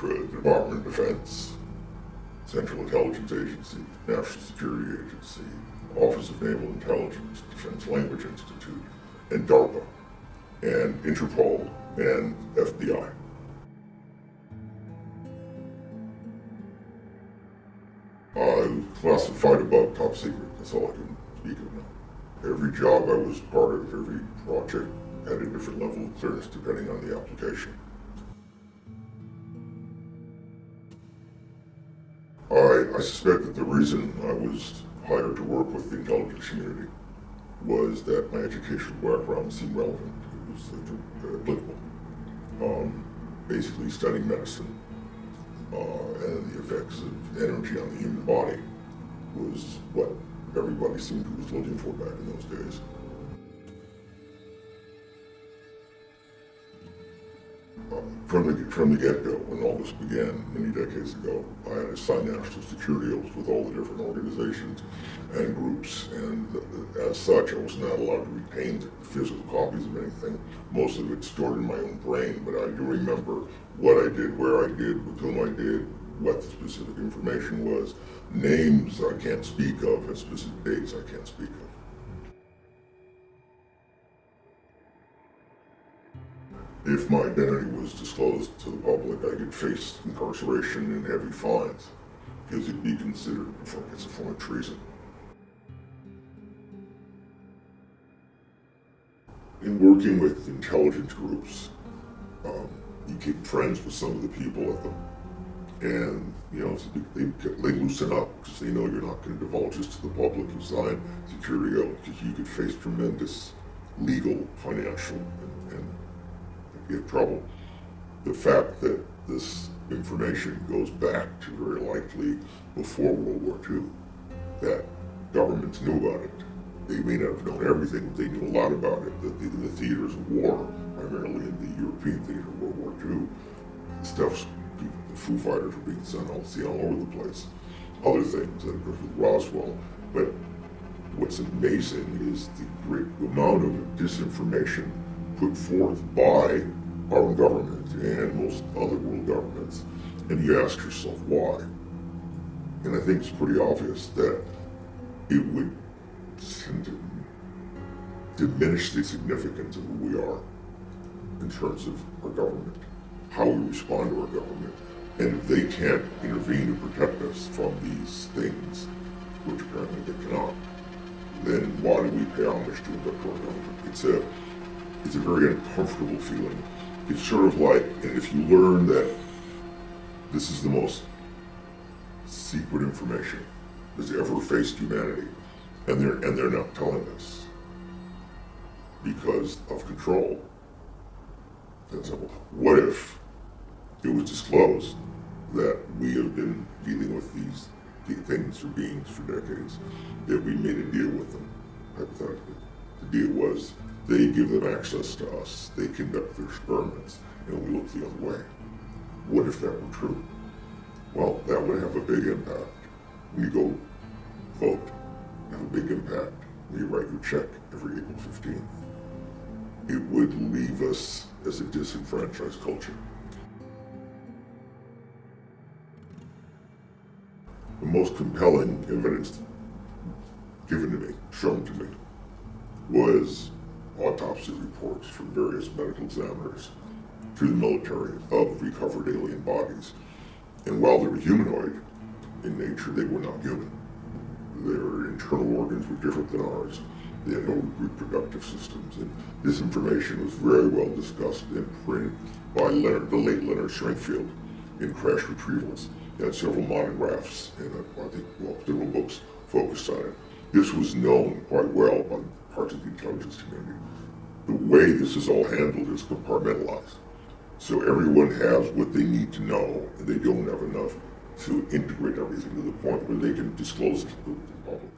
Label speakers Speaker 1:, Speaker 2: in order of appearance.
Speaker 1: for the Department of Defense, Central Intelligence Agency, National Security Agency, Office of Naval Intelligence, Defense Language Institute, and DARPA, and Interpol, and FBI. Classified above top secret, that's all I can speak of now. Every job I was part of, every project had a different level of clearance depending on the application. I suspect that the reason I was hired to work with the intelligence community was that my educational background seemed relevant. It was applicable. Basically studying medicine and the effects of energy on the human body was what everybody seemed to was looking for back in those days. From the get-go, when all this began many decades ago, I had signed national security oaths with all the different organizations and groups, and as such, I was not allowed to retain physical copies of anything. Most of it stored in my own brain, but I do remember what I did, where I did, with whom I did, what the specific information was, names I can't speak of, and specific dates I can't speak of. If my identity was disclosed to the public, I could face incarceration and heavy fines, because it'd be considered it's a form of treason. In working with intelligence groups, you keep friends with some of the people at them, and they loosen up because they know you're not going to divulge this to the public. You sign security oath because you could face tremendous legal, financial, and get trouble. The fact that this information goes back to very likely before World War II, that governments knew about it. They may not have known everything, but they knew a lot about it. That in the theaters of war, primarily in the European theater of World War II, stuff's, the Foo Fighters were being sent all over the place. Other things that occurred with Roswell. But what's amazing is the great amount of disinformation put forth by our own government and most other world governments, and you ask yourself why. And I think it's pretty obvious that it would tend to diminish the significance of who we are in terms of our government, how we respond to our government, and if they can't intervene to protect us from these things, which apparently they cannot, then why do we pay homage to our government? It's a very uncomfortable feeling. It's sort of like, and if you learn that this is the most secret information that's ever faced humanity, and they're not telling us because of control. And so, what if it was disclosed that we have been dealing with these things or beings for decades, that we made a deal with them, hypothetically. The deal was, they give them access to us, they conduct their experiments, and we look the other way. What if that were true? Well, that would have a big impact. When you go vote, have a big impact when you write your check every April 15th. It would leave us as a disenfranchised culture. The most compelling evidence given to me, shown to me, was autopsy reports from various medical examiners to the military of recovered alien bodies. And while they were humanoid in nature, they were not human. Their internal organs were different than ours. They had no reproductive systems. And this information was very well discussed and printed by the late Leonard Stringfield in Crash Retrievals. He had several monographs and I think several books focused on it. This was known quite well by parts of the intelligence community. The way this is all handled is compartmentalized. So everyone has what they need to know, and they don't have enough to integrate everything to the point where they can disclose it to the public.